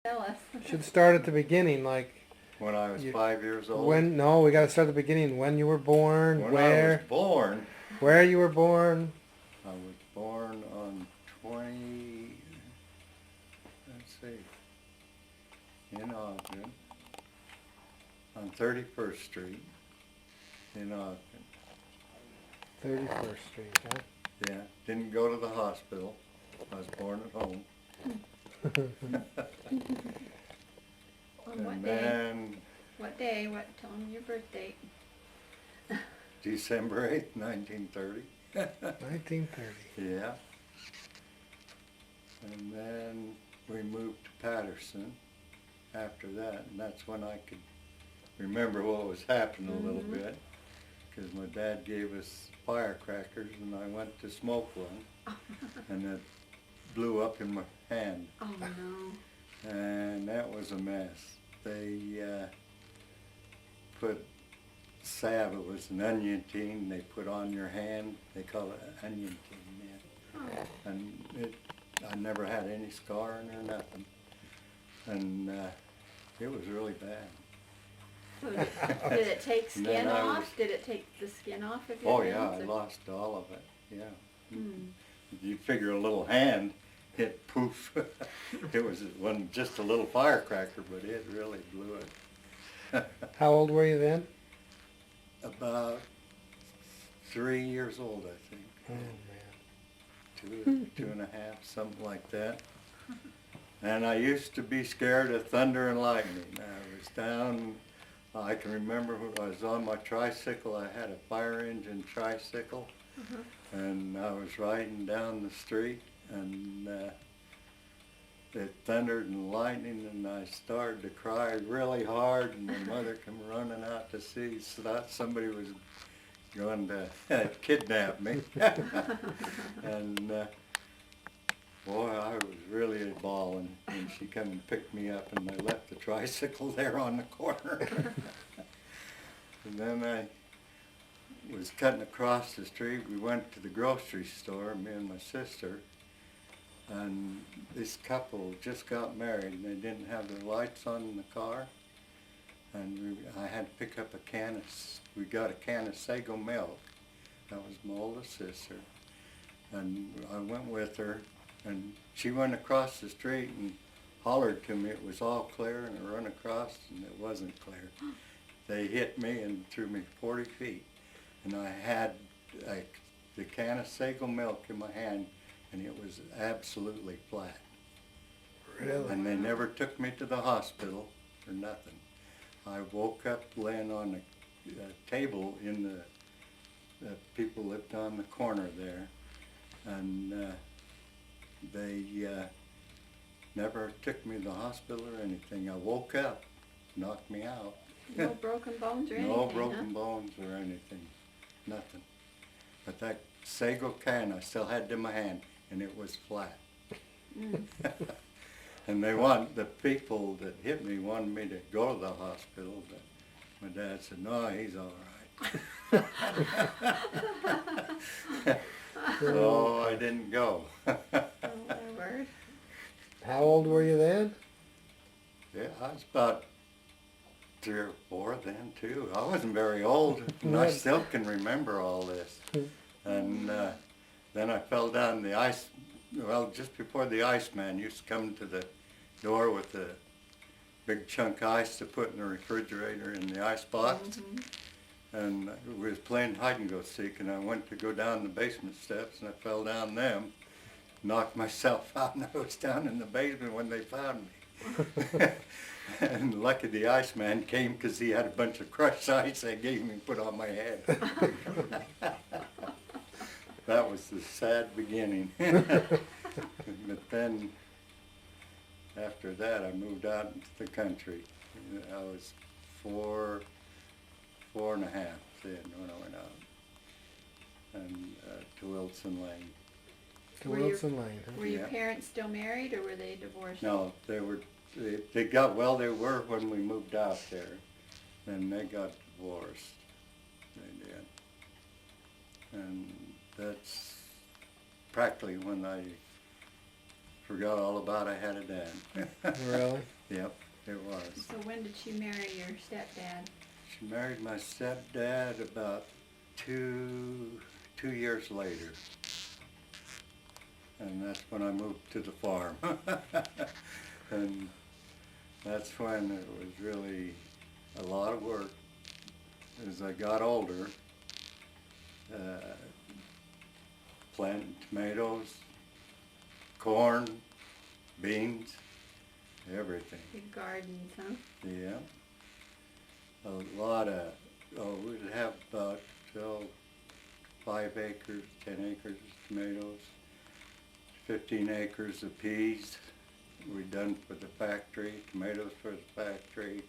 Tell us. Should start at the beginning, like When I was 5 years old. no, we got to start at the beginning. When you were born, When where, I was born, where you were born. I was born on 20, let's see, in Ogden, on 31st Street in Ogden. 31st Street, huh? Yeah, didn't go to the hospital. I was born at home. On And what day? then What day? Tell them your birth date. December 8th, 1930. 1930. Yeah. And then we moved to Patterson after that, and that's when I could remember what was happening a little bit, because my dad gave us firecrackers, and I went to smoke one, and it blew up in my hand, Oh no. and that was a mess. They put salve, it was an onion tin, they put on your hand, they call it onion tin, yeah. Oh. And I never had any scarring or nothing, and it was really bad. So did it take And skin then I off? was- Did it take the skin off of your Oh yeah, hands? I lost all of it, yeah. Hmm. You figure a little hand, it poof. Wasn't just a little firecracker, but it really blew it. How old were you then? About 3 years old, I think. Oh man. Two and a half, something like that. And I used to be scared of thunder and lightning. I was down, I can remember when I was on my tricycle. I had a fire engine tricycle, and I was riding down the street, and it thundered and lightning, and I started to cry really hard, and my mother came running out to see, so that somebody was going to kidnap me. And boy, I was really bawling, and she come and picked me up, and I left the tricycle there on the corner. And then I was cutting across the street. We went to the grocery store, me and my sister, and this couple just got married, and they didn't have their lights on in the car, and I had to pick up we got a can of Sago milk. That was my oldest sister, and I went with her, and she went across the street and hollered to me. It was all clear, and I run across, and it wasn't clear. They hit me and threw me 40 feet, and I had the can of Sago milk in my hand, and it was absolutely flat. Really? And they never took me to the hospital or nothing. I woke up laying on a table in the people lived on the corner there, and they never took me to the hospital or anything. I woke up, knocked me out. No broken bones or anything, No broken bones or anything, nothing. But that Sago can, I still had it in my hand, and it was flat. And the people that hit me wanted me to go to the hospital, but my dad said, no, he's all right. So I didn't go. Oh, my word. How old were you then? Yeah, I was about 3 or 4 then too. I wasn't very old, and I still can remember all this. And then I fell down the ice, well, just before the iceman used to come to the door with a big chunk of ice to put in the refrigerator in the ice box. And we was playing hide and go seek, and I went to go down the basement steps, and I fell down them, knocked myself out, and I was down in the basement when they found me. And lucky the iceman came, because he had a bunch of crushed ice they gave me and put on my head. That was the sad beginning. But then, after that, I moved out into the country. I was four and a half then when I went out, and to Wilson Lane. To Were Wilson Lane, huh? Were your Yeah. parents still married, or were they divorced? No, they were when we moved out there. Then they got divorced. They did. And that's practically when I forgot all about I had a dad. Really? Yep, it was. So when did she marry your stepdad? She married my stepdad about two years later. And that's when I moved to the farm. And that's when it was really a lot of work. As I got older, planting tomatoes, corn, beans, everything. Big gardens, huh? Yeah. A lot of, we'd have about 5 acres, 10 acres of tomatoes, 15 acres of peas. We done for the factory, tomatoes for the factory.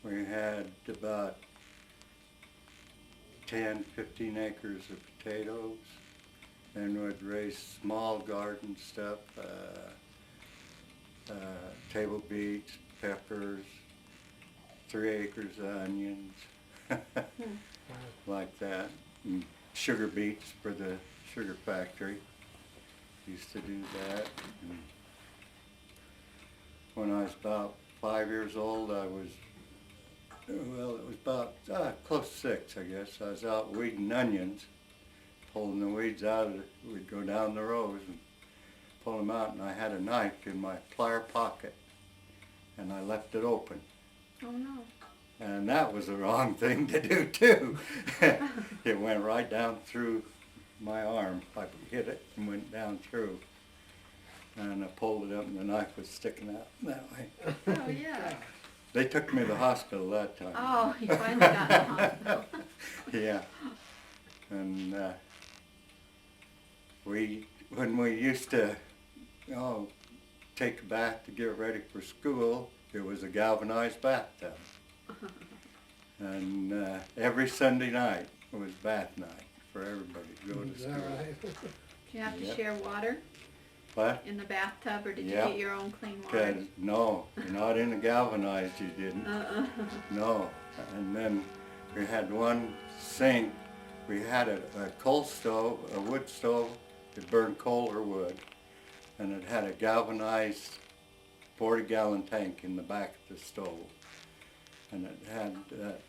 We had about 10, 15 acres of potatoes. Then we'd raise small garden stuff, table beets, peppers, 3 acres of onions, like that. And sugar beets for the sugar factory. Used to do that. And when I was about 5 years old, I was, well, it was about close to 6, I guess. I was out weeding onions, pulling the weeds out of it. We'd go down the rows and pull them out, and I had a knife in my plier pocket, and I left it open. Oh no. And that was the wrong thing to do too. It went right down through my arm. I hit it and went down through. And I pulled it up and the knife was sticking out that way. Oh yeah. They took me to the hospital that time. Oh, you finally got in the hospital. Yeah. And when we used to take a bath to get ready for school, it was a galvanized bathtub. And every Sunday night was bath night for everybody to go to Is school. that right? Did you have to Yep. share water But in the bathtub, or did you Yep. get your own clean water? Cause no, not in the galvanized you didn't. No. And then we had one sink. We had a coal stove, a wood stove that burned coal or wood. And it had a galvanized 40-gallon tank in the back of the stove. And it had,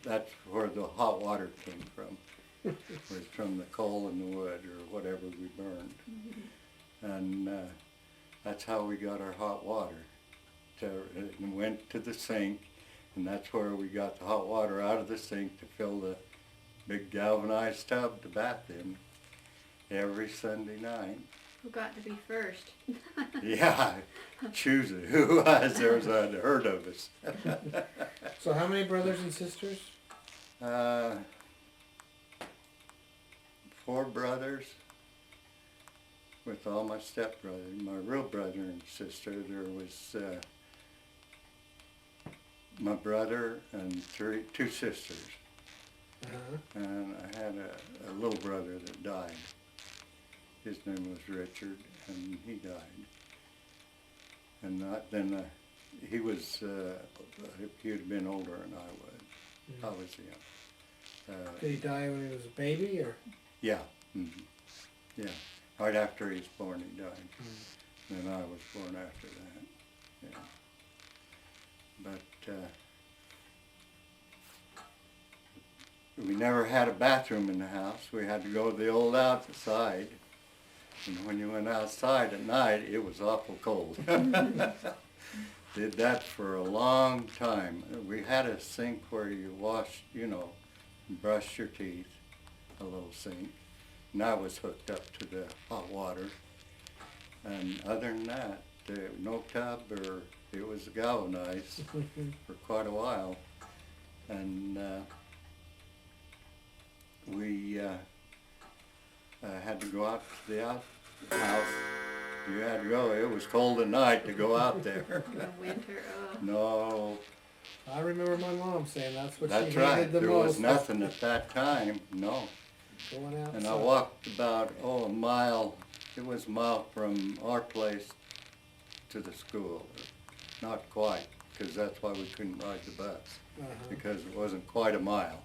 that's where the hot water came from. Was from the coal and the wood or whatever we burned. And that's how we got our hot water. And went to the sink, and that's where we got the hot water out of the sink to fill the big galvanized tub to bath in every Sunday night. Who got to be first? Yeah, choose it. Who was? There was a herd of us. So how many brothers and sisters? 4 brothers with all my stepbrothers. My real brother and sister, there was my brother and 2 sisters. Uh-huh. And I had a little brother that died. His name was Richard, and he died. And then he was, he would have been older than I was. I was young. Did he die when he was a baby, or? Yeah. Mm-hmm. Yeah. Right after he was born, he died. Then I was born after that. Yeah. But we never had a bathroom in the house. We had to go to the old outside. And when you went outside at night, it was awful cold. Did that for a long time. We had a sink where you washed, brushed your teeth, a little sink. And that was hooked up to the hot water. And other than that, no tub, or it was galvanized for quite a while. And we had to go out to the house. You had to go. It was cold at night to go out there. In the winter, oh. No, I remember my mom saying that's what that's she right. hated the There most. was nothing at that time. No. Going outside. And I walked about, a mile. It was a mile from our place to the school. Not quite, because that's why we couldn't ride the bus, because it wasn't quite a mile.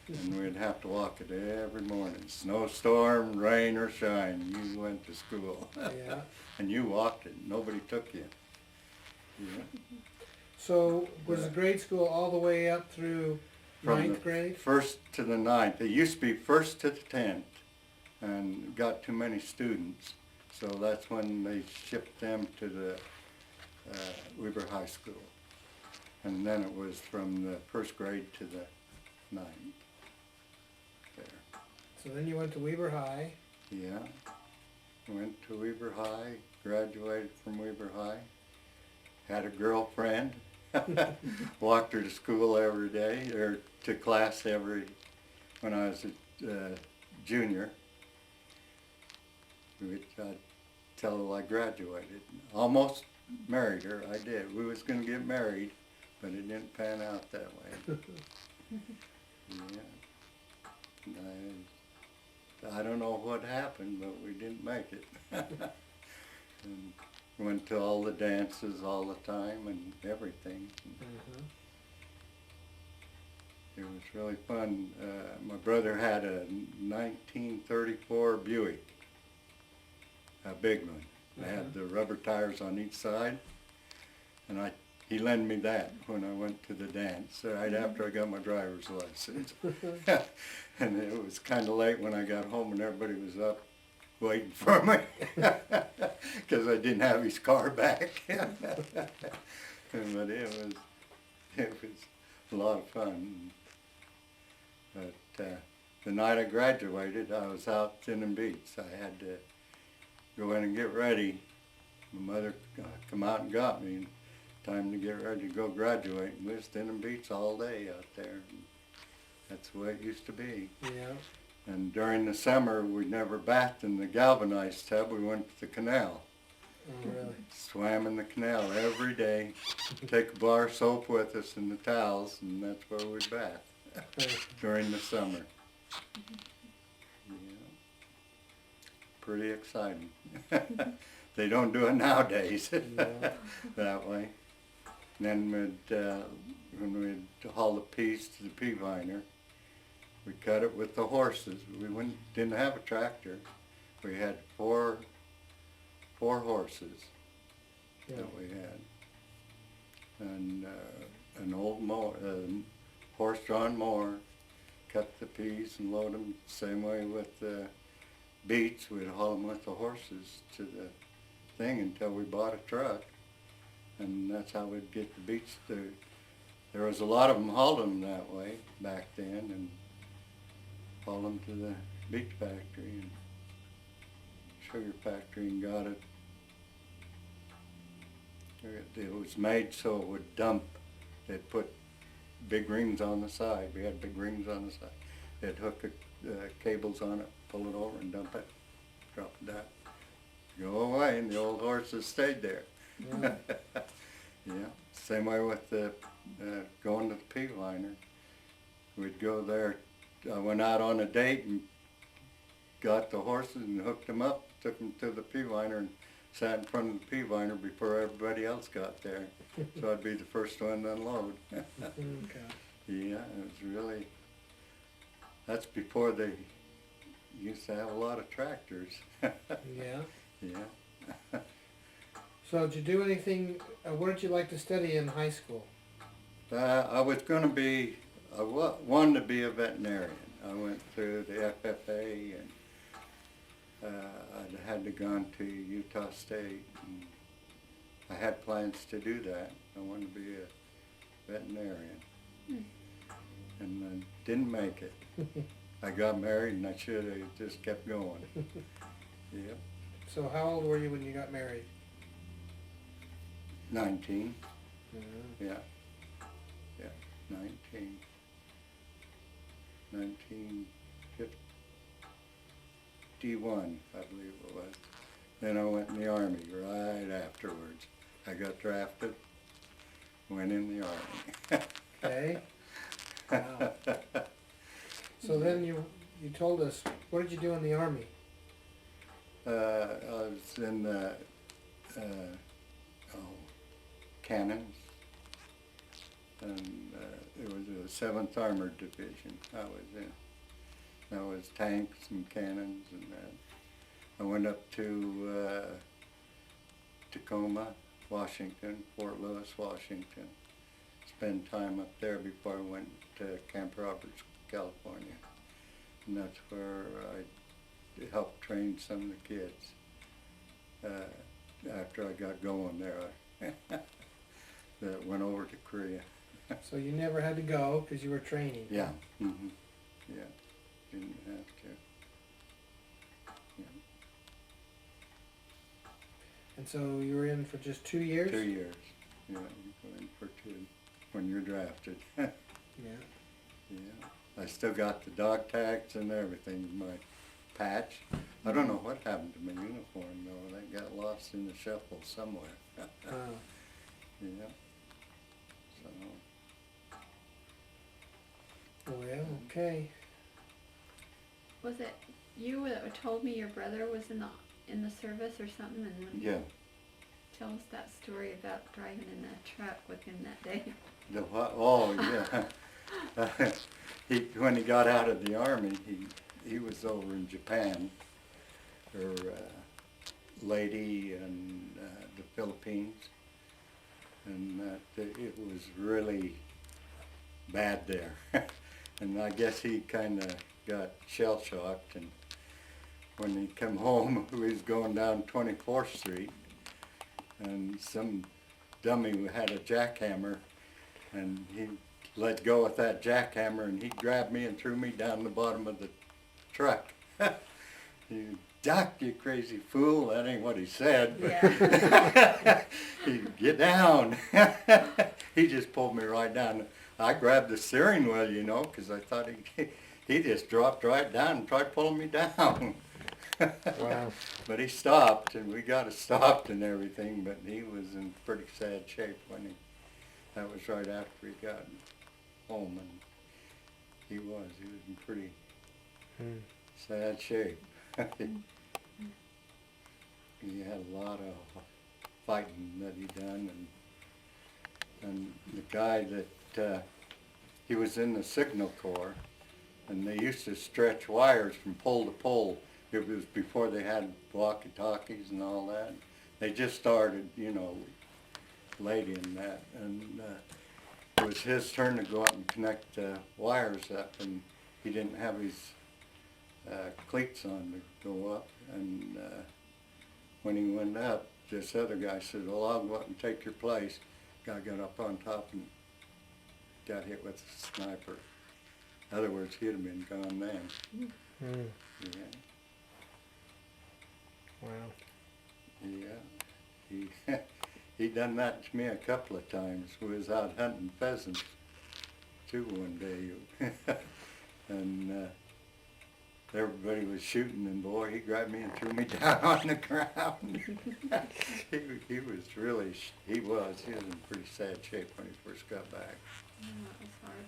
And we'd have to walk it every morning. Snowstorm, rain or shine, you went to school. Yeah. And you walked it. Nobody took you. Yeah. So was the grade school all the way up through From ninth the grade? first to the ninth. It used to be first to the 10th, and got too many students. So that's when they shipped them to the Weber High School. And then it was from the first grade to the ninth. There. So then you went to Weber High. Yeah. Went to Weber High, graduated from Weber High, had a girlfriend, walked her to school every day, or to class when I was a junior, which I'd tell her I graduated. Almost married her, I did. We was gonna get married, but it didn't pan out that way. Yeah. I don't know what happened, but we didn't make it. And went to all the dances all the time and everything. Uh-huh. It was really fun. My brother had a 1934 Buick, a big one. It had the rubber tires on each side, and he lent me that when I went to the dance, right after I got my driver's license. And it was kind of late when I got home, and everybody was up waiting for me because I didn't have his car back. But it was a lot of fun. But the night I graduated, I was out in Beach. I had to go in and get ready. My mother come out and got me. Time to get ready to go graduate. And we was in Beach all day out there. And that's the way it used to be. Yeah. And during the summer, we never bathed in the galvanized tub. We went to the canal. Oh, really? Swam in the canal every day. Take a bar of soap with us and the towels, and that's where we bathed during the summer. Yeah. Pretty exciting. They don't do it nowadays that way. And then when we'd haul the peas to the pea viner, we cut it with the horses. We didn't have a tractor. We had four horses that we had, and an old horse-drawn mower. Cut the peas and load them. Same way with the beets, we'd haul them with the horses to the thing until we bought a truck, and that's how we'd get the beets. There was a lot of them hauled them that way back then, and hauled them to the beet factory and sugar factory and got it. It was made so it would dump. They'd put big rings on the side. We had big rings on the side. They'd hook cables on it, pull it over and dump it, drop it down, go away, and the old horses stayed there. Yeah. Yeah. Same way with the going to the pea viner. We'd go there. I went out on a date and got the horses and hooked them up, took them to the pea viner and sat in front of the pea viner before everybody else got there. So I'd be the first one to unload. Okay. Yeah, it was really, that's before they used to have a lot of tractors. Yeah. Yeah. So did you do anything, what did you like to study in high school? I was going to be, I wanted to be a veterinarian. I went through the FFA, and I had to gone to Utah State, and I had plans to do that. I wanted to be a veterinarian, and I didn't make it. I got married, and I should have just kept going. Yep. So how old were you when you got married? 19. Yeah. Yeah. Yeah, 19. 1951, I believe it was. Then I went in the Army right afterwards. I got drafted, went in the Army. Okay. Wow. So then you told us, what did you do in the Army? I was in the cannons, and it was the 7th Armored Division I was in. That was tanks and cannons and that. I went up to Tacoma, Washington, Fort Lewis, Washington. Spend time up there before I went to Camp Roberts, California. And that's where I helped train some of the kids. After I got going there, that went over to Korea. So you never had to go because you were training? Yeah, yeah, didn't have to. Yeah. And so you were in for just 2 years? 2 years, yeah, you go in for 2 when you're drafted. Yeah. Yeah, I still got the dog tags and everything, my patch. I don't know what happened to my uniform though, that got lost in the shuffle somewhere. Wow. Yeah, so, Well, okay. Was it you that told me your brother was in the service or something? And when, yeah. tell us that story about driving in that truck with him that day. The what? Oh, yeah. When he got out of the army, he was over in Japan, or lady in the Philippines, and it was really bad there. And I guess he kind of got shell-shocked, and when he come home, he was going down 24th Street, and some dummy had a jackhammer, and he let go with that jackhammer, and he grabbed me and threw me down the bottom of the truck. You duck, you crazy fool. That ain't what he said. But Yeah. he, get down. He just pulled me right down. I grabbed the steering wheel, you know, because I thought he just dropped right down and tried pulling me down. Wow. But he stopped, and we got it stopped and everything, but he was in pretty sad shape when that was right after he got home, and he was in pretty sad shape. He had a lot of fighting that he done, and the guy that, he was in the Signal Corps, and they used to stretch wires from pole to pole. It was before they had walkie-talkies and all that. They just started, you know, late in that, and it was his turn to go up and connect the wires up, and he didn't have his cleats on to go up, and when he went up, this other guy said, well, I'll go up and take your place. Guy got up on top and got hit with a sniper. In other words, he'd have been gone then. Mm. Yeah. Wow. Yeah, he done that to me a couple of times. We was out hunting pheasants too one day, and everybody was shooting, and boy, he grabbed me and threw me down on the ground. he was really, he was in pretty sad shape when he first got back. Oh, that was hard.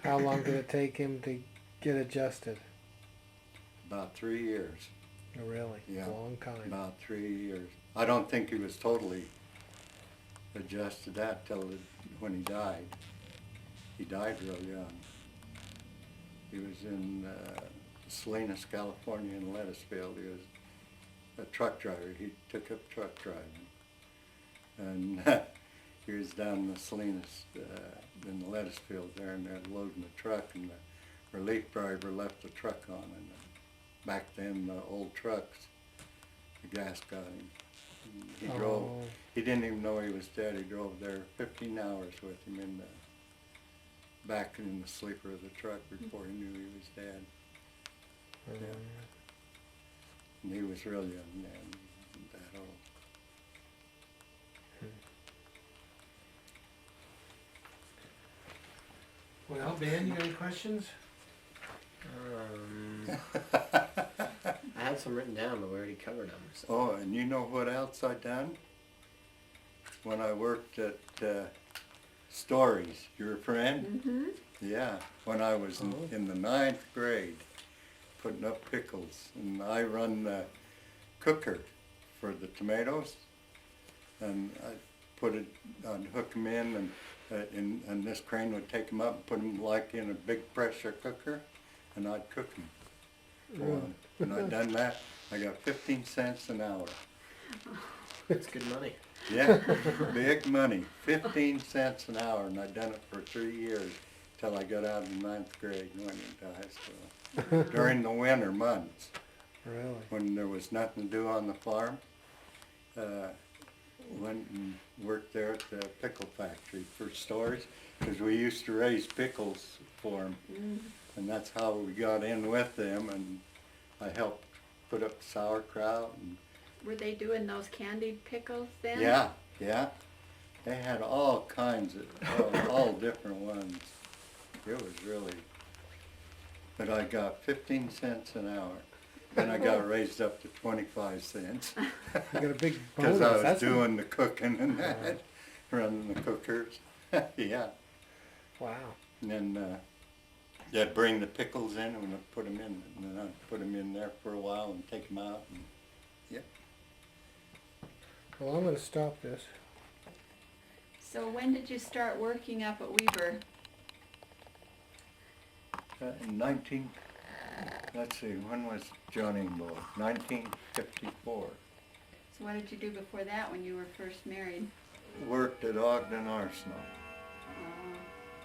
Yeah. How long did it take him to get adjusted? About 3 years. Oh, really? Yeah. A long time. About 3 years. I don't think he was totally adjusted to that till when he died. He died real young. He was in Salinas, California, in Lettucefield. He was a truck driver. He took up truck driving, and he was down in the Salinas, in the Lettucefield there, and they're loading the truck, and the relief driver left the truck on, and back then the old trucks, the gas got him. And he drove. Oh. He didn't even know he was dead. He drove there 15 hours with him in the back in the sleeper of the truck before he knew he was dead. Yeah. And he was real young then, that old. Well, Ben, you got any questions? I had some written down, but we already covered them. So. Oh, and you know what else I done? When I worked at Stories, your friend? Mm-hmm. Yeah, when I was in the 9th grade, putting up pickles, and I run the cooker for the tomatoes, and I put it, I'd hook them in, and this crane would take them up and put them like in a big pressure cooker, and I'd cook them for 'em. And I done that. I got 15 cents an hour. That's good money. Yeah, big money, 15 cents an hour, and I done it for 3 years till I got out of the 9th grade and went into high school. During the winter months, Really? when there was nothing to do on the farm, went and worked there at the pickle factory for stores, because we used to raise pickles for them, and that's how we got in with them, and I helped put up sauerkraut and Were they doing those candied pickles then? yeah, yeah. They had all kinds of, all different ones. It was really, but I got 15 cents an hour. Then I got raised up to 25 cents. You got a big Because bonus. I was That's a- doing the cooking and that, running the cookers. Yeah. Wow. And then they'd bring the pickles in and I'd put them in, and then I'd put them in there for a while and take them out. And, Well, I'm going to stop this. So when did you start working up at Weber? in let's see, when was Johnny born? 1954. So what did you do before that when you were first married? Worked at Ogden Arsenal. Oh,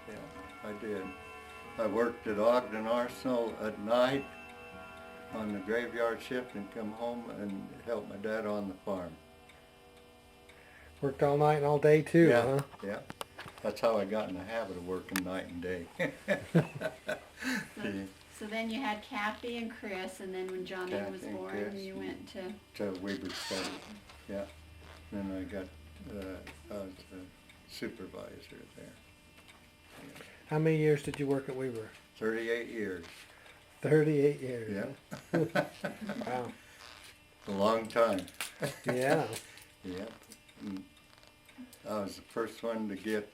Yeah, I did. I worked at Ogden Arsenal at night on the graveyard shift and come home and help my dad on the farm. Worked all night and all day too, Yeah, huh? yeah. That's how I got in the habit of working night and day. so then you had Kathy and Chris, and then when Johnny Kathy was and born, Chris. you went to... To Weber Study, yeah. Then I got, I was a supervisor there. How many years did you work at Weber? 38 years, 38 years. yeah. Huh? Wow. A long time. Yeah. Yeah. Mm. I was the first one to get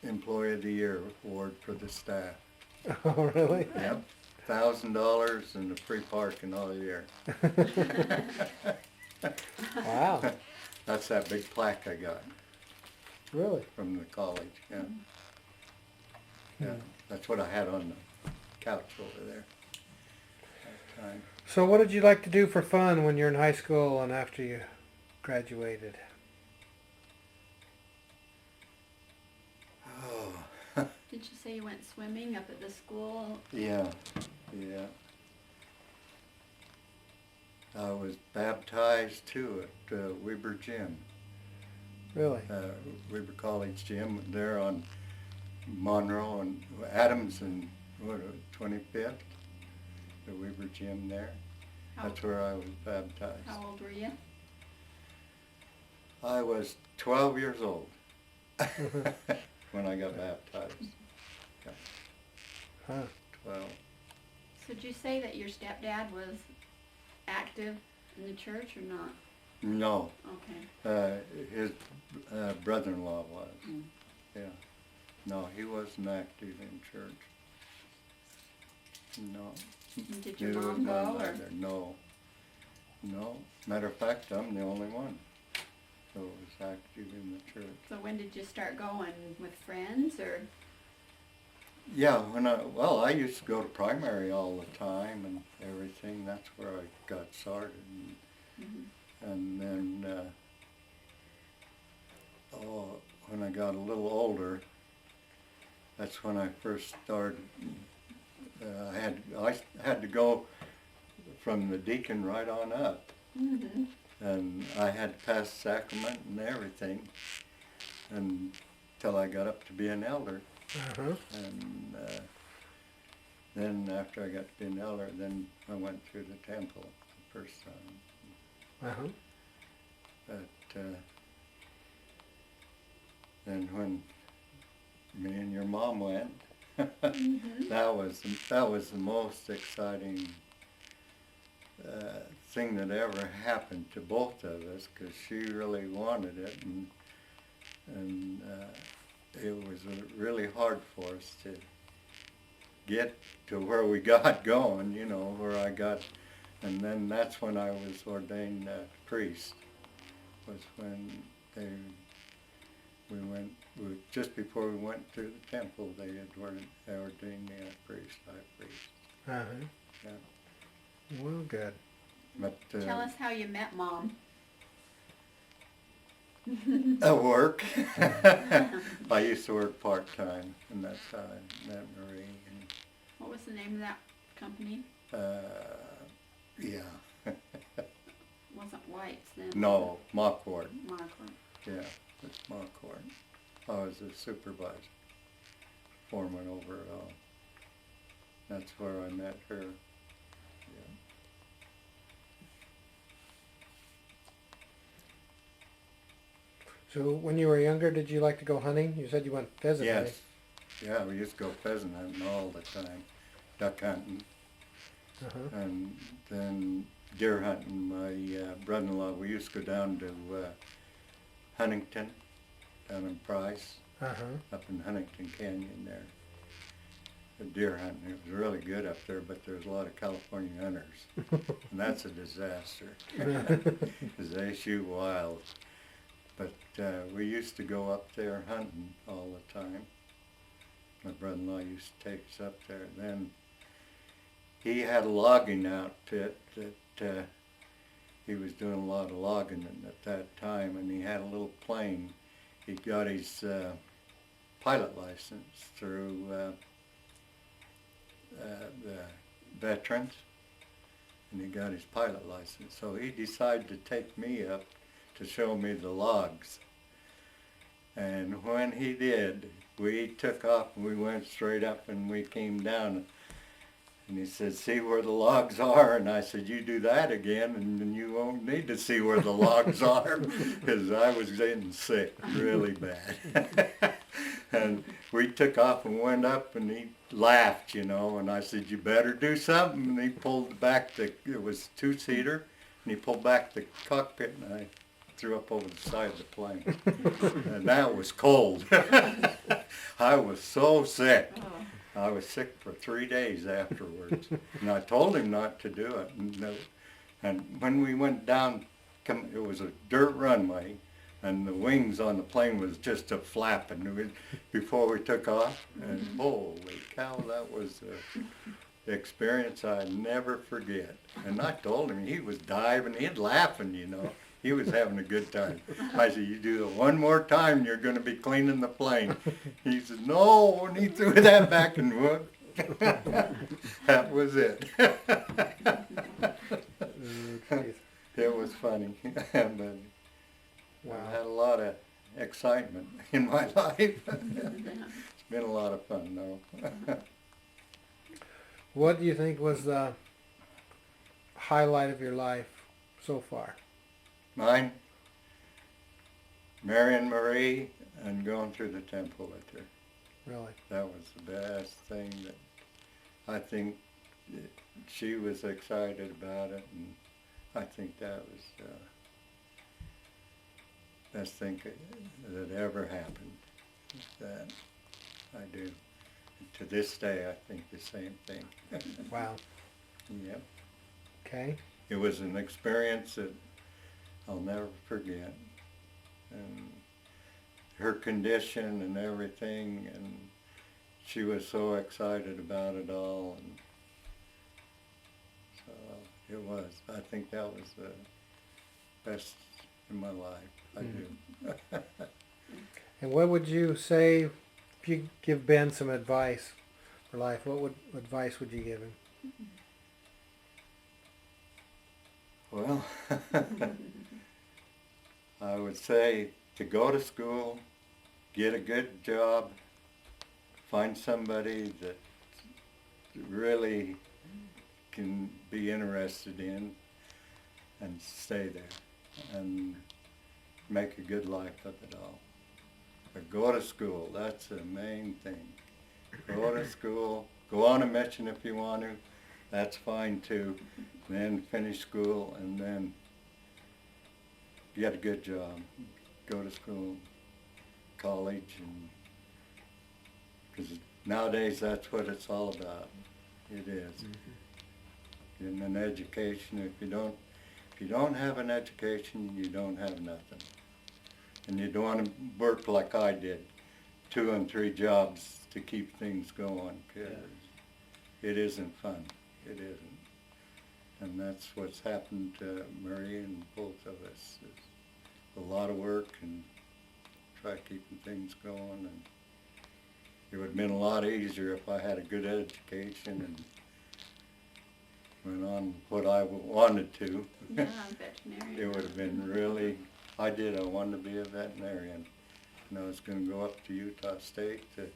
Employee of the Year award for the staff. Oh, really? Yep. $1,000 and a free parking all year. Wow. That's that big plaque I got Really? from the college. Yeah. Yeah. That's what I had on the couch over there that time. So what did you like to do for fun when you're in high school and after you graduated? Oh. Did you say you went swimming up at the school? Yeah, yeah. I was baptized too at Weber Gym, Really? Weber College Gym there on Monroe and Adams and 25th, the Weber Gym there. How, That's where I was baptized. how old were you? I was 12 years old when I got baptized. Huh. 12. So did you say that your stepdad was active in the church or not? No, Okay. his brother-in-law was. Mm. Yeah. No, he wasn't active in church. No. And did your Neither was mom my go, or- mother. No. No. Matter of fact, I'm the only one who was active in the church. So when did you start going, with friends or? Yeah, well, I used to go to primary all the time and everything. That's where I got started. And then, when I got a little older, that's when I first started. I had to go from the deacon right on up, Mm-hmm. and I had to pass the sacrament and everything, until I got up to be an elder. Uh-huh. And then after I got to be an elder, then I went through the temple the first time. Uh-huh. But then when me and your mom went, Mm-hmm. that was the most exciting thing that ever happened to both of us, because she really wanted it, and it was really hard for us to get to where we got going, you know, where I got, and then that's when I was ordained priest, was when just before we went to the temple, they had ordained me a priest, high priest. Uh-huh. Yeah. Well, good. But Tell us how you met Mom. At work. I used to work part-time, and that's how I met Marie. What was the name of that company? Yeah. Wasn't White's then? No, Mockford. Markland. Yeah, it's Mockford. I was a supervisor, foreman over it all. That's where I met her. Yeah. So when you were younger, did you like to go hunting? You said you went pheasant hunting. Yes. Yeah, we used to go pheasant hunting all the time, duck hunting, Uh-huh. and then deer hunting. My brother-in-law, we used to go down to Huntington, down in Price, Uh-huh. up in Huntington Canyon there. The deer hunting, it was really good up there, but there's a lot of California hunters, and that's a disaster, because they shoot wild. But we used to go up there hunting all the time. My brother-in-law used to take us up there. Then he had a logging outfit that he was doing a lot of logging at that time, and he had a little plane. He got his pilot license through the veterans, and he got his pilot license. So he decided to take me up to show me the logs. And when he did, we took off and we went straight up and we came down. And he said, "See where the logs are?" And I said, "You do that again and then you won't need to see where the logs are," because I was getting sick really bad. And we took off and went up and he laughed, you know, and I said, "You better do something." And he pulled back it was two-seater, and he pulled back the cockpit and I threw up over the side of the plane. And that was cold. I was so sick. Oh. I was sick for 3 days afterwards. And I told him not to do it. And when we went down, it was a dirt runway, and the wings on the plane was just a flapping before we took off. And holy cow, that was an experience I never forget. And I told him, he was diving, he'd laughing, you know. He was having a good time. I said, "You do it one more time, you're going to be cleaning the plane." He said, "No," and he threw that back and whoop. That was it. Geez. It was funny. But Wow. I've had a lot of excitement in my life. It's been a lot of fun, though. What do you think was the highlight of your life so far? Mine, marrying Marie and going through the temple with her. Really? That was the best thing that I think she was excited about it, and I think that was the best thing that ever happened. That I do. And to this day, I think the same thing. Wow. Yep. Okay. It was an experience that I'll never forget. And her condition and everything, and she was so excited about it all, and so it was. I think that was the best in my life. I do. And what would you say if you give Ben some advice for life? What advice would you give him? Well, I would say to go to school, get a good job, find somebody that really can be interested in, and stay there and make a good life of it all. But go to school, that's the main thing. Go to school, go on a mission if you want to, that's fine too. Then finish school and then get a good job. Go to school, college, and because nowadays that's what it's all about. It is. Getting an education. If you don't have an education, you don't have nothing. And you don't want to work like I did, 2 and 3 jobs to keep things going, because it isn't fun. It isn't. And that's what's happened to Marie and both of us. a lot of work and try keeping things going, and it would have been a lot easier if I had a good education and went on what I wanted to. Yeah, veterinarian. It would have been really, I wanted to be a veterinarian. And I was going to go up to Utah State. The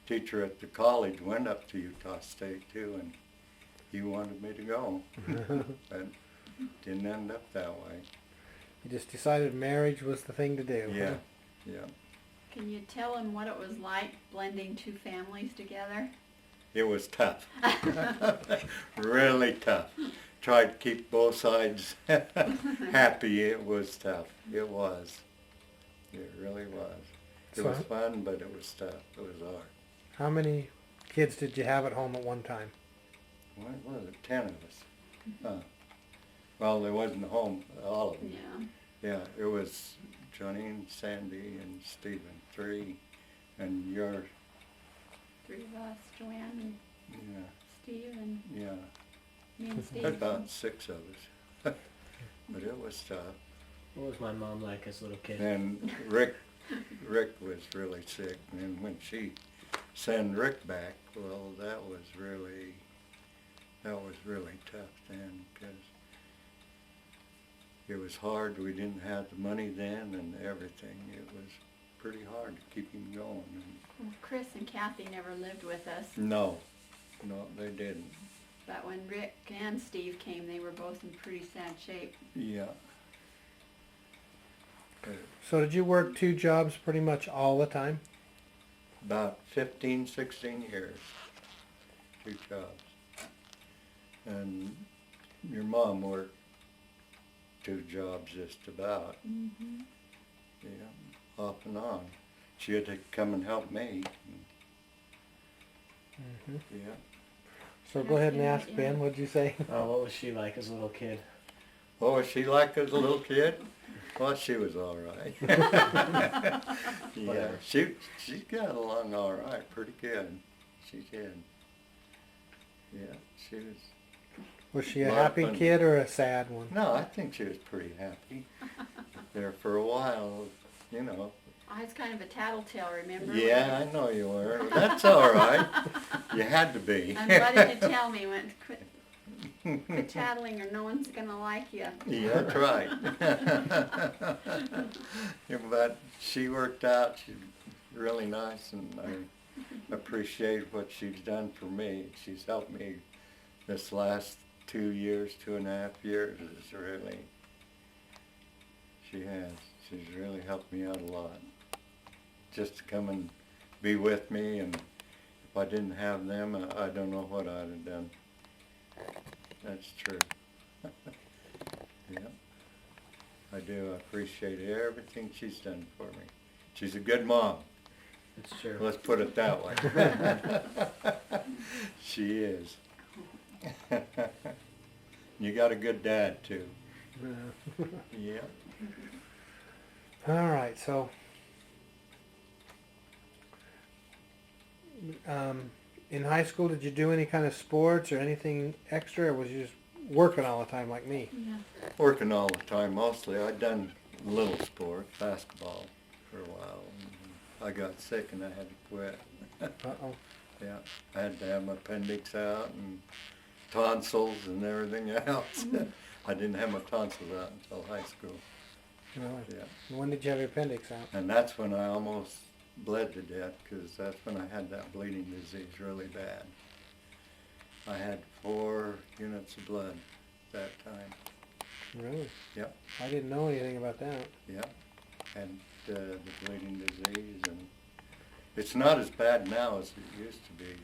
teacher at the college went up to Utah State too, and he wanted me to go. But didn't end up that way. You just decided marriage was the thing to do. Yeah, Huh? yeah. Can you tell him what it was like blending two families together? It was tough. Really tough. Tried to keep both sides happy. It was tough. It was. It really was. It was fun, but it was tough. It was hard. How many kids did you have at home at one time? What was it? 10 of us. Huh. Well, there wasn't home, all of them. Yeah. Yeah, it was Johnny and Sandy and Stephen, 3, and your, 3 of us, Joanne and yeah, Steve and yeah. me and Steve. About 6 of us. But it was tough. What was my mom like as a little kid? And Rick was really sick, and when she sent Rick back, well, that was really tough then, because it was hard. We didn't have the money then and everything. It was pretty hard to keep him going. Well, Chris and Kathy never lived with us, No, they didn't. but when Rick and Steve came, they were both in pretty sad shape. Yeah. So did you work 2 jobs pretty much all the time? About 15, 16 years, 2 jobs. And your mom worked 2 jobs just about. Mm-hmm. Yeah, off and on. She had to come and help me. Mm-hmm. Yeah. So go ahead and Yeah, ask yeah. Ben, what'd you say? Oh, what was she like as a little kid? What was she like as a little kid? Well, she was all right. Yeah, she got along all right, pretty good. She did. Yeah, she was. Was she a Lot of happy fun. kid or a sad one? No, I think she was pretty happy there for a while, you know. I was kind of a tattletale, remember? Yeah, I know you were. That's all right. You had to be. And what did you tell me? Went, quit tattling or no one's gonna like you. Yeah, that's right. Yeah, but she worked out. She's really nice, and I appreciate what she's done for me. She's helped me this last 2 years, 2.5 years. Is really, she has. She's really helped me out a lot. Just to come and be with me, and if I didn't have them, I don't know what I'd have done. That's true. Yeah, I do. I appreciate everything she's done for me. She's a good mom. It's true. Let's put it that way. She is. You got a good dad too. Yeah. All right, so in high school, did you do any kind of sports or anything extra, or was you just working all the time like me? Yeah. Working all the time mostly. I'd done a little sport, basketball, for a while. I got sick and I had to quit. Uh-oh. Yeah, I had to have my appendix out and tonsils and everything else. I didn't have my tonsils out until high school. Really? Yeah, When did you have your appendix out? and that's when I almost bled to death, because that's when I had that bleeding disease really bad. I had 4 units of blood that time. Really? Yep. I didn't know anything about that. Yep, and the bleeding disease, and it's not as bad now as it used to be.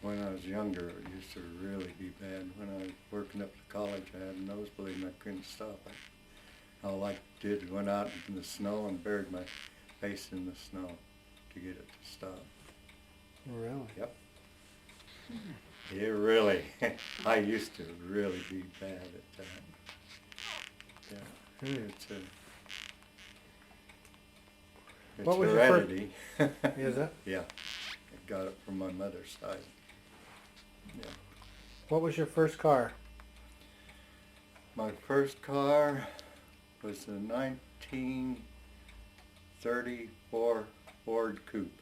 When I was younger, it used to really be bad. When I was working up to college, I had a nosebleed and I couldn't stop it. All I did went out in the snow and buried my face in the snow to get it to stop. Really? Yep. It really, I used to really be bad at that. Yeah, it's What was your fir- heredity. Is it? Yeah, I got it from my mother's side. Yeah. What was your first car? My first car was a 1934 Ford Coupe.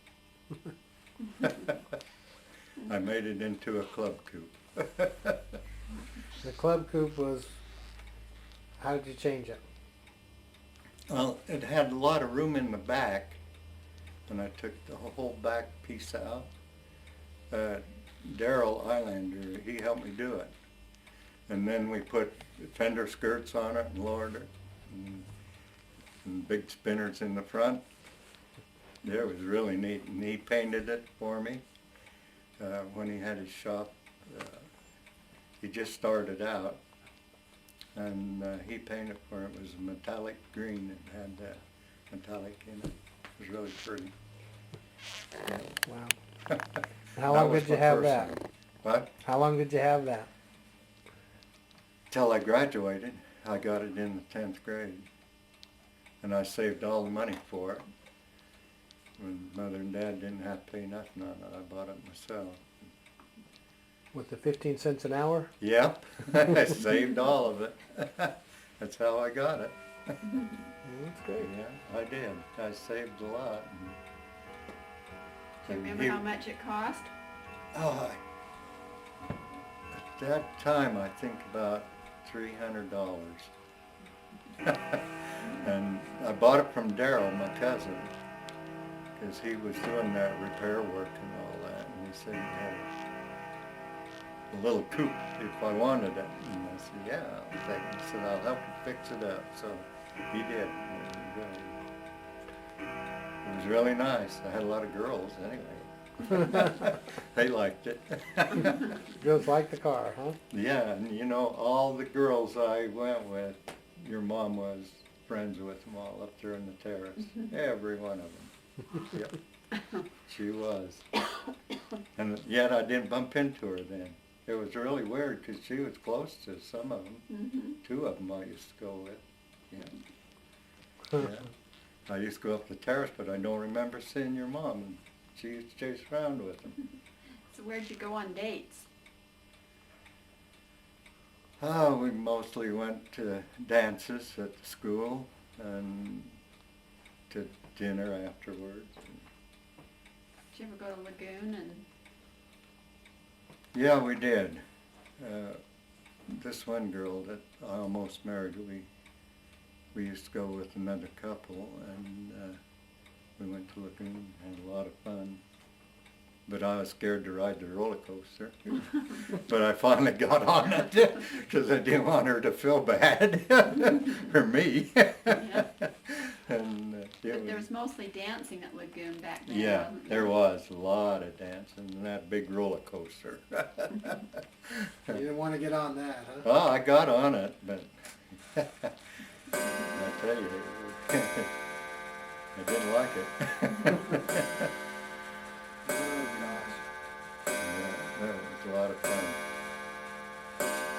I made it into a club coupe. The club coupe was, how did you change it? Well, it had a lot of room in the back, and I took the whole back piece out. Daryl Eilander, he helped me do it. And then we put fender skirts on it and lowered it, and big spinners in the front. Yeah, it was really neat, and he painted it for me when he had his shop. He just started out, and he painted for it. It was a metallic green and had metallic in it. It was really pretty. Yeah. Wow. How long did you have that? What? How long did you have that? Till I graduated. I got it in the 10th grade. And I saved all the money for it. When Mother and Dad didn't have to pay nothing on it, I bought it myself. With the 15 cents an hour? Yep, I saved all of it. That's how I got it. That's great. Yeah, I did. I saved a lot. Do you remember how much it cost? Oh, at that time, I think about $300. And I bought it from Daryl, my cousin, because he was doing that repair work and all that. And he said he had a little coupe if I wanted it. And I said, yeah, I'll take it. He said, I'll help you fix it up. So he did. It was really nice. I had a lot of girls anyway. They liked it. Girls like the car, huh? Yeah, and you know, all the girls I went with, your mom was friends with them all up there in the terrace. Every one of them. Yep. She was. And yet I didn't bump into her then. It was really weird because she was close to some of them. Two of them I used to go with. Yeah. I used to go up the terrace, but I don't remember seeing your mom. And she used to chase around with them. So where'd you go on dates? Oh, we mostly went to dances at the school and to dinner afterwards. Did you ever go to Lagoon and? Yeah, we did. This one girl that I almost married, we used to go with another couple, and we went to Lagoon, had a lot of fun. But I was scared to ride the roller coaster. But I finally got on it because I didn't want her to feel bad, or me. Yeah. And But there was mostly dancing at Lagoon back then. yeah, wasn't there was a lot of dancing and that big roller coaster. You didn't want to get on that, huh? Well, I got on it, but I tell you, I didn't like it. Oh, gosh. Yeah, it was a lot of fun.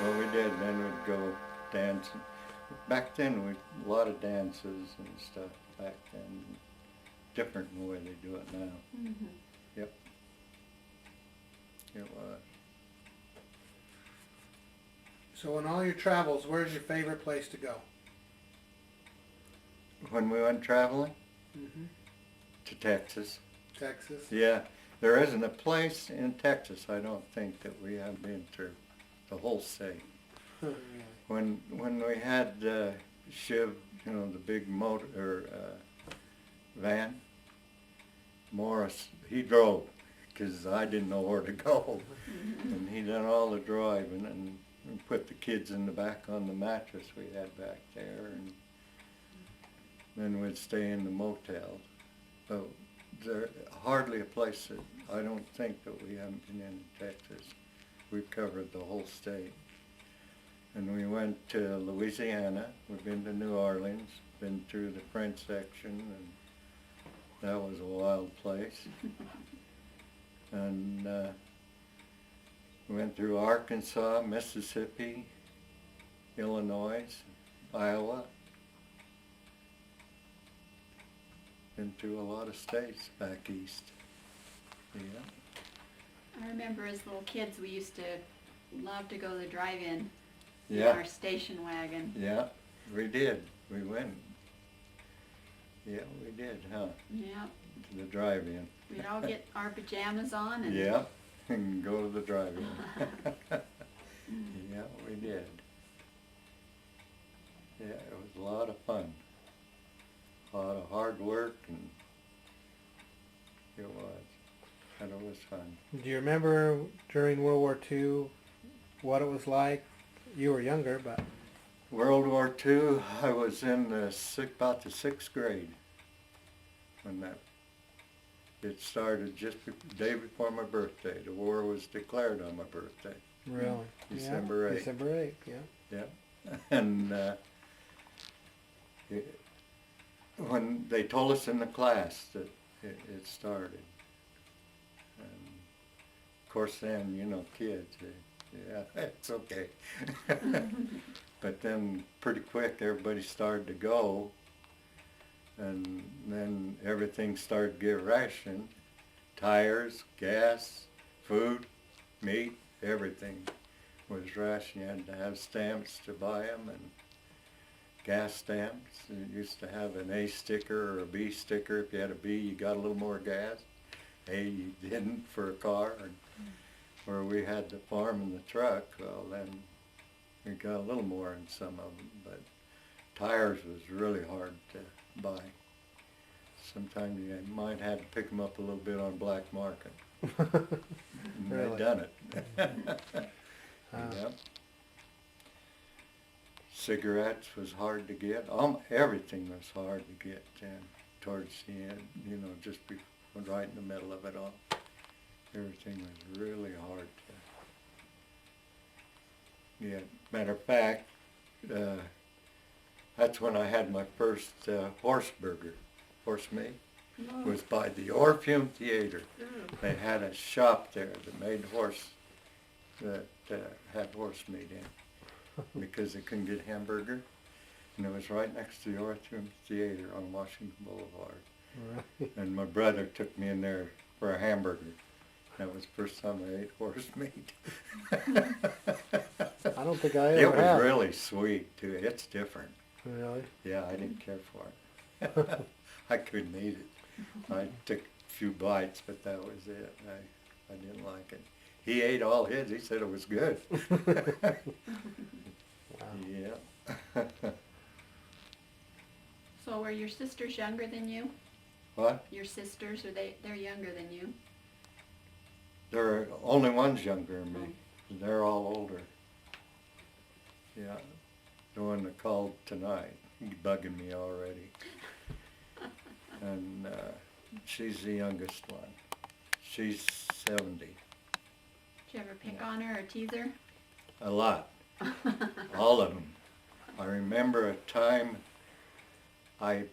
Well, we did. Then we'd go dancing. Back then, a lot of dances and stuff back then. Different than the way they do it now. Yep. It was. So in all your travels, where's your favorite place to go? When we went traveling to Texas. Texas? Yeah, there isn't a place in Texas I don't think that we haven't been through. The whole state. When we had Shiv, you know, the big motor or van, Morris, he drove because I didn't know where to go, and he done all the driving and put the kids in the back on the mattress we had back there, and then we'd stay in the motel. So there's hardly a place that I don't think that we haven't been in Texas. We've covered the whole state. And we went to Louisiana, we've been to New Orleans, been through the French section, and that was a wild place. And we went through Arkansas, Mississippi, Illinois, Iowa. Been through a lot of states back east. Yeah. I remember as little kids we used to love to go to the drive-in in Yeah. our station wagon. Yeah, we did. We went. Yeah, we did, huh? Yeah. To the drive-in. We'd all get our pajamas on and Yeah, and go to the drive-in. Yeah, we did. Yeah, it was a lot of fun. A lot of hard work, and it was. And it was fun. Do you remember during World War II what it was like? You were younger, but World War II, I was in about the 6th grade when it started just the day before my birthday. The war was declared on my birthday. really, December 8th. December 8th, yeah. Yeah, and when they told us in the class that it started, and of course then, you know, kids, yeah, it's okay. But then pretty quick everybody started to go, and then everything started to get rationed. Tires, gas, food, meat, everything was rationed. You had to have stamps to buy them, and gas stamps. You used to have an A sticker or a B sticker. If you had a B, you got a little more gas. A, you didn't for a car. And where we had the farm and the truck, well, then we got a little more in some of them. But tires was really hard to buy. Sometimes you might have to pick them up a little bit on black market. And Really? they done it. Yep. Cigarettes was hard to get. Everything was hard to get towards the end, you know, just right in the middle of it all. Everything was really hard to. Yeah, matter of fact, that's when I had my first horse meat. oh, Was by the Orpheum Theater. ooh. They had a shop there that made had horse meat in because they couldn't get hamburger. And it was right next to the Orpheum Theater on Washington Boulevard. Right. And my brother took me in there for a hamburger. That was the first time I ate horse meat. I don't think I It ever have. was really sweet too. It's different. Really? Yeah, I didn't care for it. I couldn't eat it. I took a few bites, but that was it. I didn't like it. He ate all his. He said it was good. Wow. Yeah. So were your sisters younger than you? What? Your sisters, they're younger than you? There only one's younger than me. They're all older. Yeah. The one that called tonight. He's bugging me already. And she's the youngest one. She's 70. Did you ever pick Yeah. on her or tease her? A lot. All of them. I remember a time I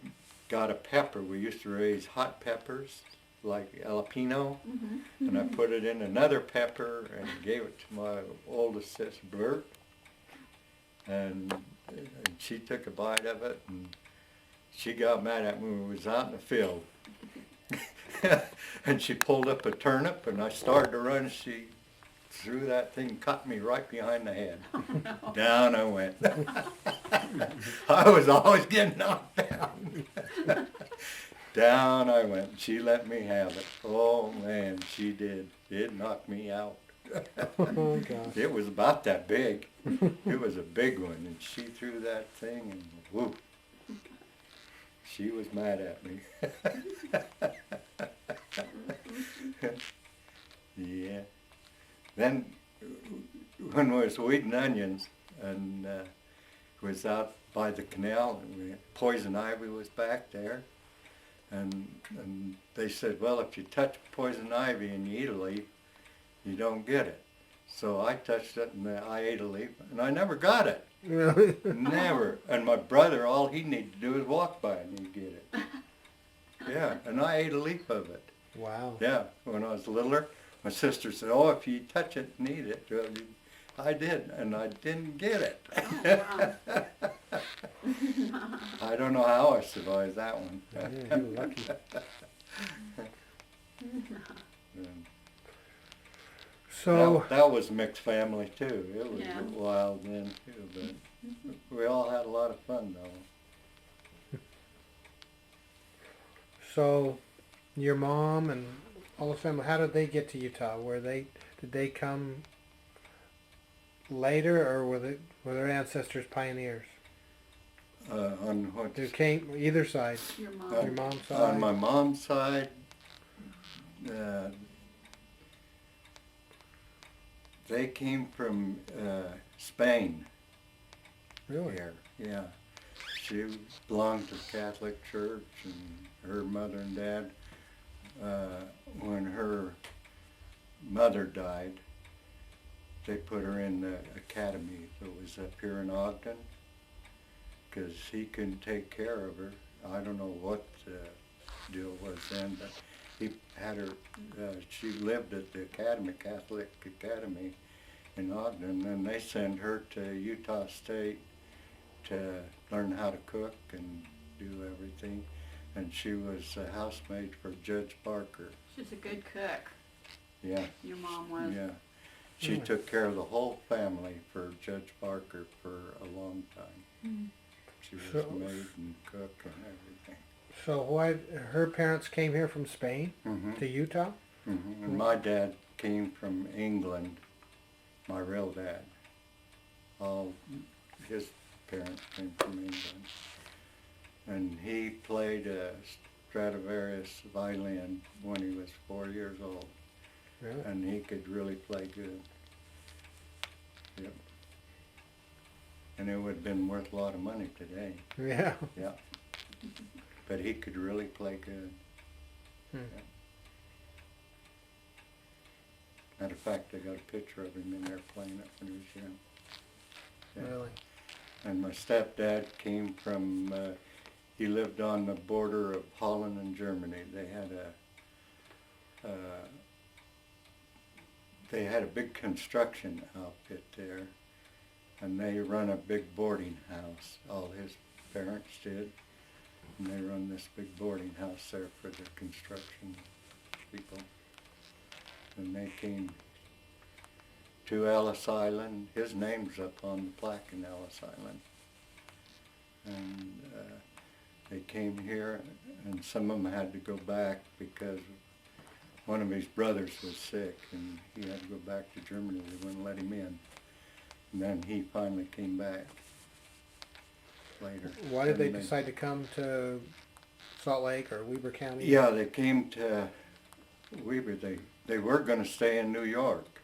got a pepper. We used to raise hot peppers, like jalapeno, Mm-hmm. and I put it in another pepper and gave it to my oldest sister, Bert. And she took a bite of it, and she got mad at me when we was out in the field. And she pulled up a turnip, and I started to run. She threw that thing, cut me right behind the head. Oh, no. Down I went. I was always getting knocked down. Down I went. She let me have it. Oh man, she did. It knocked me out. Oh, gosh. It was about that big. It was a big one, and she threw that thing, and whoop. She was mad at me. Yeah. Then when we was weeding onions and was out by the canal, and poison ivy was back there, and they said, well, if you touch poison ivy and you eat a leaf, you don't get it. So I touched it and I ate a leaf, and I never got it. Really? Never. And my brother, all he needed to do is walk by and he'd get it. Yeah, and I ate a leaf of it. Wow. Yeah, when I was littler, my sister said, oh, if you touch it and eat it. Well, I did, and I didn't get it. Oh, wow. I don't know how I survived that one. Yeah, you're lucky. And So, that was mixed family too. It was Yeah. wild then too, but we all had a lot of fun though. So, your mom and all the family, how did they get to Utah? Did they come later, or were their ancestors pioneers? On what? Who came either side? Your mom. Your mom's side. On my mom's side, they came from Spain. Really? Here, yeah. She belonged to the Catholic Church, and her mother and dad, when her mother died, they put her in the academy that was up here in Ogden, because he couldn't take care of her. I don't know what the deal was then, but he had her, she lived at the academy, Catholic Academy in Ogden, and they sent her to Utah State to learn how to cook and do everything. And she was a housemaid for Judge Parker. She's a good cook. Yeah. Your mom was. Yeah. She Really? took care of the whole family for Judge Parker for a long time. Mm. She was So- maid and cook and everything. So why her parents came here from Spain Mm-hmm. to Utah? Mm-hmm. And my dad came from England, my real dad. All his parents came from England. And he played a Stradivarius violin when he was 4 years old. Really? And he could really play good. Yep. And it would have been worth a lot of money today. Yeah. Yeah. But he could really play good. Hmm. Yeah. Matter of fact, I got a picture of him in there playing it when he was young. Yeah. Really? And my stepdad came from, he lived on the border of Holland and Germany. They had a big construction outfit there, and they run a big boarding house. All his parents did, and they run this big boarding house there for the construction people. And they came to Ellis Island. His name's up on the plaque in Ellis Island. And they came here, and some of them had to go back because one of his brothers was sick, and he had to go back to Germany. They wouldn't let him in. And then he finally came back later. Why did they And decide to come to Salt Lake or Weber County? Yeah, they came to Weber. They were going to stay in New York.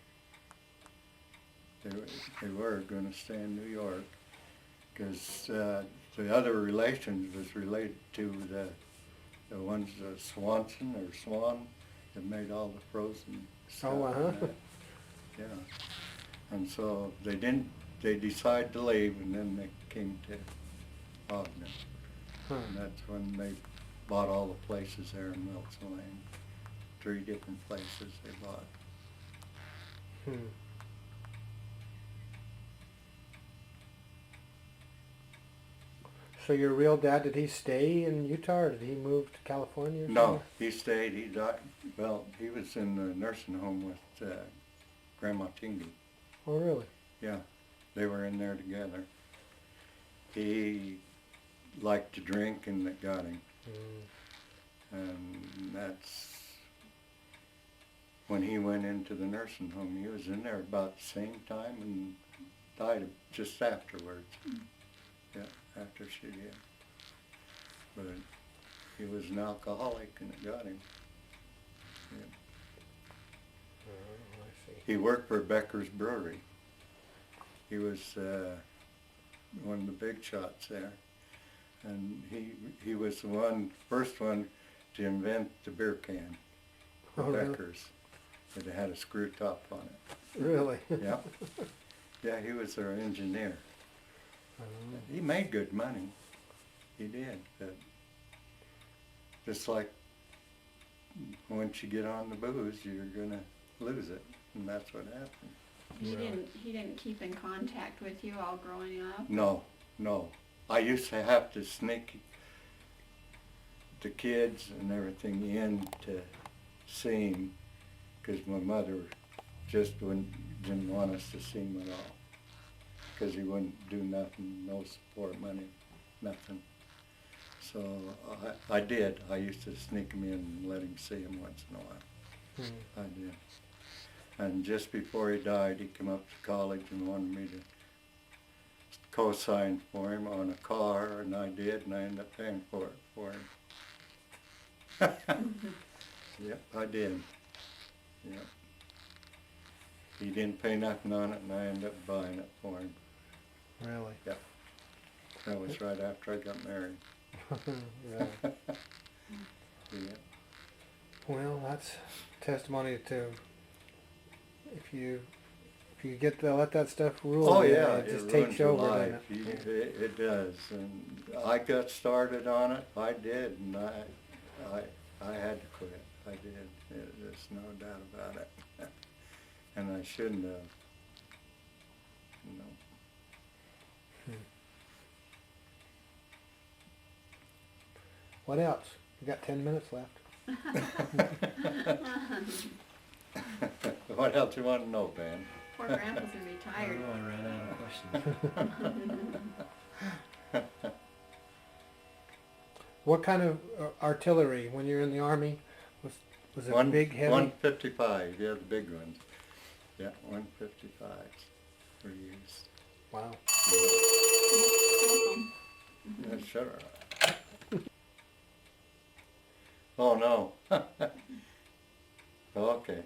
They were going to stay in New York because the other relations was related to the ones, Swanson or Swan, that made all the frozen stuff. Oh, uh-huh. and that. Yeah. And so they decided to leave, and then they came to Ogden. Huh. And that's when they bought all the places there in Wilson Lane. 3 different places they bought. Hmm. So your real dad, did he stay in Utah or did he move to California or No, somewhere? he stayed. He died. Well, he was in the nursing home with Grandma Tingy. Oh, really? Yeah, they were in there together. He liked to drink, and it got him. And that's when he went into the nursing home. He was in there about the same time and died just afterwards. Yeah, after she did. But he was an alcoholic, and it got him. Yeah. Oh, I see. He worked for Becker's Brewery. He was one of the big shots there. And he was the first one to invent the beer can, the Oh, really? Becker's. It had a screw top on it. Really? Yeah. Yeah, he was their engineer. Oh. He made good money. He did. But just like once you get on the booze, you're gonna lose it, and that's what happened. He Right. didn't keep in contact with you all growing up? No. I used to have to sneak the kids and everything in to see him, because my mother just didn't want us to see him at all, because he wouldn't do nothing, no support money, nothing. So I did. I used to sneak him in and let him see him once in a while. Hmm. I did. And just before he died, he came up to college and wanted me to co-sign for him on a car, and I did, and I ended up paying for it for him. Yep, I did. Yep. He didn't pay nothing on it, and I ended up buying it for him. Really? Yep. That was right after I got married. Really? Yep. Well, that's testimony to if you get to let that stuff rule, Oh you, yeah, it just it takes ruins your over, life. doesn't it? Yeah. It does, and I got started on it. I did, and I had to quit. I did. There's no doubt about it. And I shouldn't have. No. What else? We got 10 minutes left. What else you want to know, Ben? Poor Grandpa's gonna be I tired. don't know, I ran out of questions. What kind of artillery when you're in the army was it big, heavy? 155, yeah, the big ones. Yeah, 155s were used. Wow. Yeah, sure. Oh no. Okay.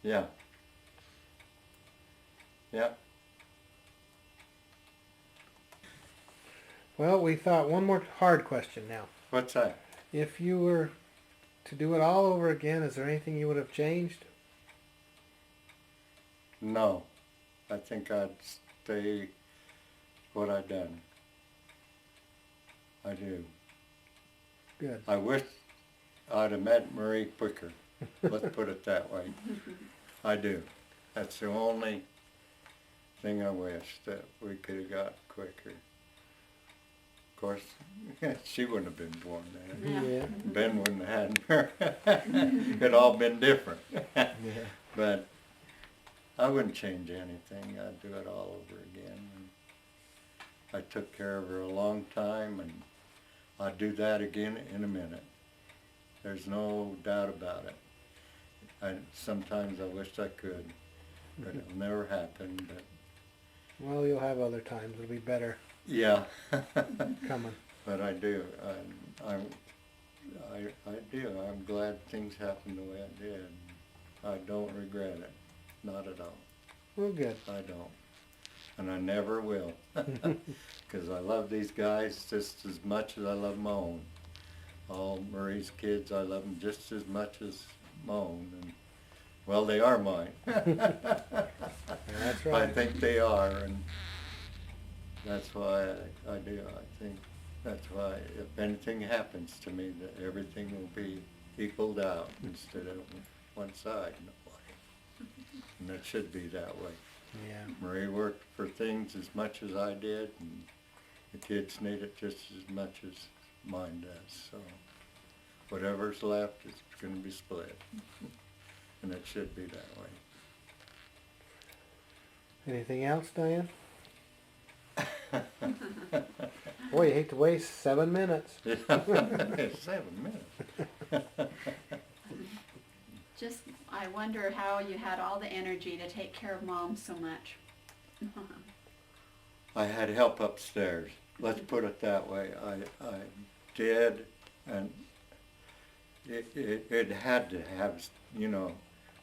Yeah. Yeah. Well, we thought one more hard question now. What's that? If you were to do it all over again, is there anything you would have changed? No. I think I'd stay what I done. I do. Good. I wish I'd have met Marie quicker. Let's put it that way. I do. That's the only thing I wish, that we could have got quicker. Of course, she wouldn't have been born then. Yeah. Yeah. Ben wouldn't have had her. It'd all been different. Yeah. But I wouldn't change anything. I'd do it all over again. I took care of her a long time, and I'd do that again in a minute. There's no doubt about it. Sometimes I wish I could, but it'll never happen. But Well, you'll have other times. It'll be better yeah, coming. but I do. I do. I'm glad things happened the way I did. I don't regret it, not at all. Well, good. I don't, and I never will, because I love these guys just as much as I love my own. All Marie's kids, I love them just as much as my own, and well, they are mine. That's I right. think they are, and that's why I do. I think that's why if anything happens to me, that everything will be equaled out instead of one side. And it should be that way. Yeah. Marie worked for things as much as I did, and the kids need it just as much as mine does. So whatever's left is going to be split, and it should be that way. Anything else, Diane? Boy, you hate to waste 7 minutes. 7 minutes. Just, I wonder how you had all the energy to take care of Mom so much. I had help upstairs. Let's put it that way. I did, and it had to have,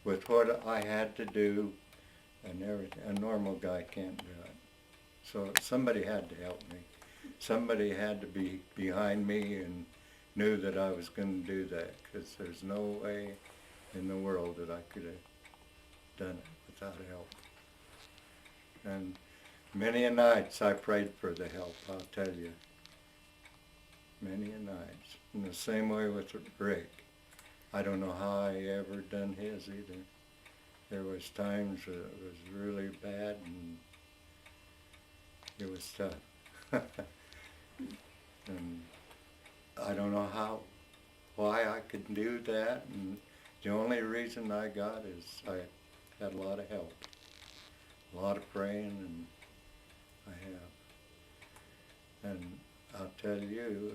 with what I had to do and everything. A normal guy can't do it. So somebody had to help me. Somebody had to be behind me and knew that I was going to do that, because there's no way in the world that I could have done it without help. And many a nights I prayed for the help, I'll tell you. Many a nights. In the same way with Rick. I don't know how I ever done his either. There was times that it was really bad, and it was tough. And I don't know why I could do that, and the only reason I got is I had a lot of help, a lot of praying, and I have. And I'll tell you,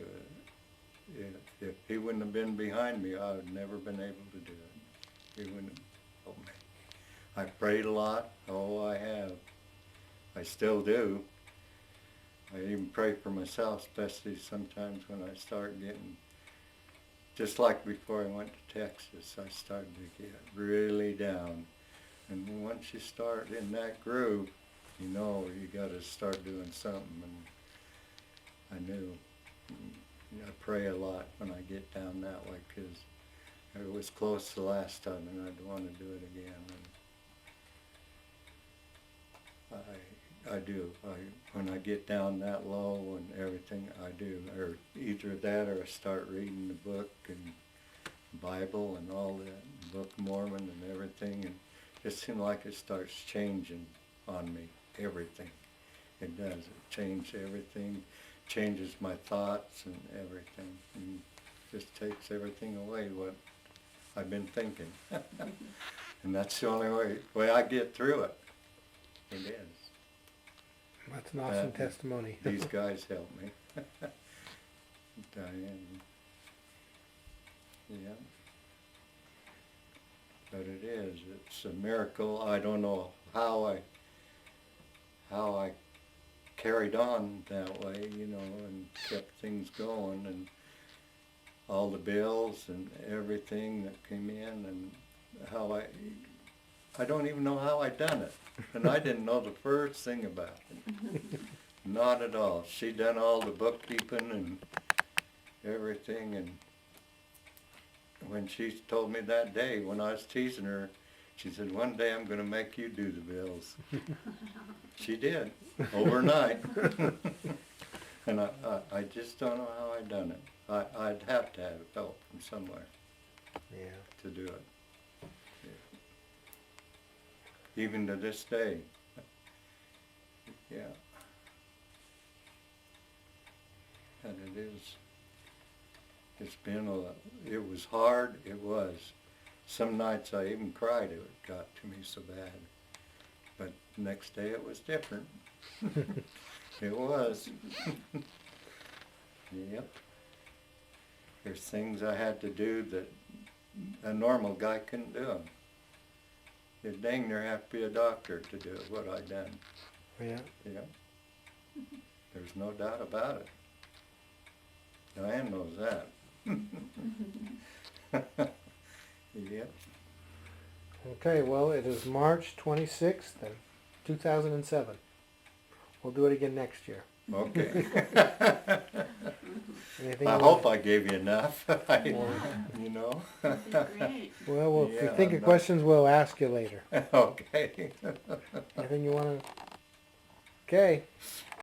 if he wouldn't have been behind me, I would never been able to do it. He wouldn't have helped me. I prayed a lot. Oh, I have. I still do. I even pray for myself, especially sometimes when I start getting, just like before I went to Texas, I started to get really down. And once you start in that groove, you know you got to start doing something. And I knew. I pray a lot when I get down that way, because it was close the last time, and I'd want to do it again. And I do. When I get down that low and everything, I do. Or either that, or I start reading the book and Bible and all that, Book of Mormon and everything, and it seems like it starts changing on me. Everything. It does. It changes everything. Changes my thoughts and everything, and just takes everything away what I've been thinking. And that's the only way I get through it. It is. That's an awesome testimony. These guys help me. Diane. Yeah. But it is. It's a miracle. I don't know how I carried on that way, and kept things going, and all the bills and everything that came in, and how I don't even know how I done it. And I didn't know the first thing about it. Not at all. She done all the bookkeeping and everything, and when she told me that day, when I was teasing her, she said, one day I'm going to make you do the bills. She did, overnight. And I just don't know how I done it. I'd have to have help from somewhere to do it. Yeah. Even to this day. Yeah. And it is. It's been it was hard, it was. Some nights I even cried, it got to me so bad. But next day it was different. It was. Yep. There's things I had to do that a normal guy couldn't do them. You'd dang near have to be a doctor to do what I done. Yeah. Yep. There's no doubt about it. Diane knows that. Yep. Okay, well, it is March 26th, 2007. We'll do it again next year. Okay. Anything I you hope want- I gave you enough. You know. Great. Well, if Yeah, we think I'm of not- questions, we'll ask you later. Okay. Anything you want to... Okay.